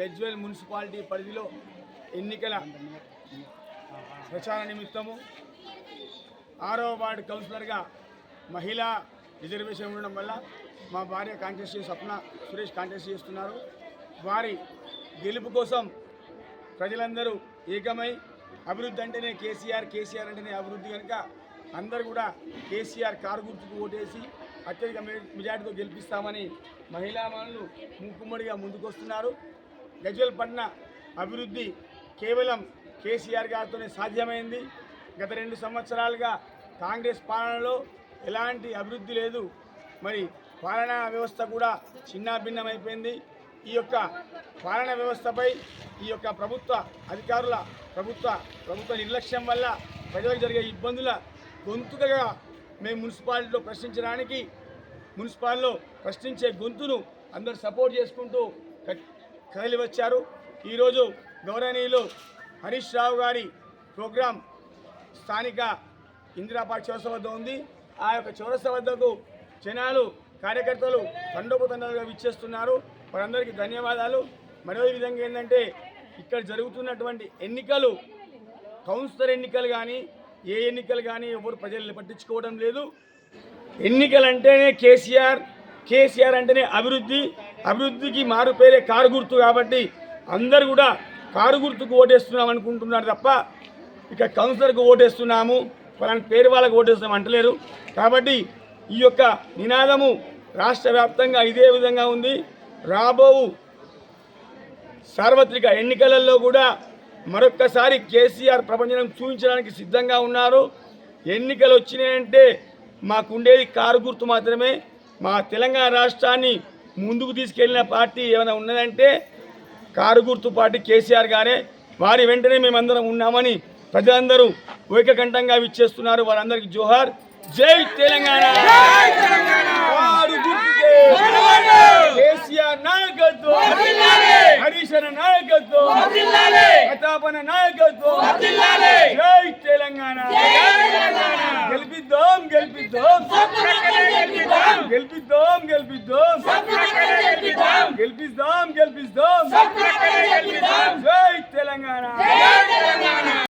Gajwel municipality పరిధిలో ఎన్నికల ప్రచార నిమిత్తము 6వ వార్డు కౌన్సిలర్గా మహిళా రిజర్వేషన్ ఉండడం వల్ల మా భార్య కాంటెస్ట్ స్వప్న సురేష్ కాంటెస్ట్ చేస్తున్నారు. వారి గెలుపు కోసం ప్రజలందరూ ఏకమై అభివృద్ధి అంటేనే కేసీఆర్, కేసీఆర్ అంటేనే అభివృద్ధి కనుక అందరూ కూడా కేసీఆర్ కారు గుర్తుకు ఓటేసి అత్యధిక మెజార్టీతో గెలిపిస్తామని మహిళా మనులు మూకుమ్మడిగా ముందుకొస్తున్నారు. గజ్వేల్ పట్టణ అభివృద్ధి కేవలం కేసీఆర్ గారితోనే సాధ్యమైంది. గత 2 సంవత్సరాలుగా కాంగ్రెస్ పాలనలో ఎలాంటి అభివృద్ధి లేదు. మరి పాలనా వ్యవస్థ కూడా చిన్నాభిన్నమైపోయింది. ఈ యొక్క పాలనా వ్యవస్థపై ఈ యొక్క ప్రభుత్వ అధికారుల ప్రభుత్వ నిర్లక్ష్యం వల్ల ప్రజలకు జరిగే ఇబ్బందుల గొంతుకగా మేము మున్సిపాలిటీలో మున్సిపాలిటీలో ప్రశ్నించే గొంతును అందరూ సపోర్ట్ చేసుకుంటూ కదిలి వచ్చారు. ఈరోజు గౌరవనీయులు హరీష్ రావు గారి ప్రోగ్రాం స్థానిక ఇందిరా పార్క్ చౌరస్తా వద్ద ఉంది. ఆ యొక్క చౌరస్తా వద్దకు జనాలు, కార్యకర్తలు తండోపతండాలుగా విచ్చేస్తున్నారు. వారందరికీ ధన్యవాదాలు. మరో విధంగా ఏంటంటే ఇక్కడ జరుగుతున్నటువంటి ఎన్నికలు కౌన్సిలర్ ఎన్నికలు కానీ ఏ ఎన్నికలు కానీ ఎవరు ప్రజల్ని పట్టించుకోవడం లేదు. ఎన్నికలు అంటేనే కేసీఆర్ అంటేనే అభివృద్ధికి మారు పేరే కారు గుర్తు. కాబట్టి అందరు కూడా కారు గుర్తుకు ఓటేస్తున్నాం అనుకుంటున్నారు తప్ప ఇక కౌన్సిలర్కు ఓటేస్తున్నాము వాళ్ళని పేరు వాళ్ళకు ఓటేస్తున్నాం అంటలేరు. కాబట్టి ఈ యొక్క నినాదము రాష్ట్ర వ్యాప్తంగా ఇదే విధంగా ఉంది. రాబో సార్వత్రిక ఎన్నికలలో కూడా మరొక్కసారి కేసీఆర్ ప్రపంచం చూపించడానికి సిద్ధంగా ఉన్నారు. ఎన్నికలు వచ్చినాయంటే మాకుండేది కారు గుర్తు మాత్రమే. మా తెలంగాణ రాష్ట్రాన్ని ముందుకు తీసుకెళ్లిన పార్టీ ఏమైనా ఉన్నదంటే కారు గుర్తు పార్టీ కేసీఆర్ గారే. వారి వెంటనే మేమందరం ఉన్నామని ప్రజలందరూ ఏకకంఠంగా విచ్చేస్తున్నారు. వారందరికీ జోహార్. జై తెలంగాణ. కేసీఆర్ నాయకత్వం, హరీష్ నాయకత్వం, ప్రతాపన నాయకత్వం. జై తెలంగాణ. గెలిపిద్దాం.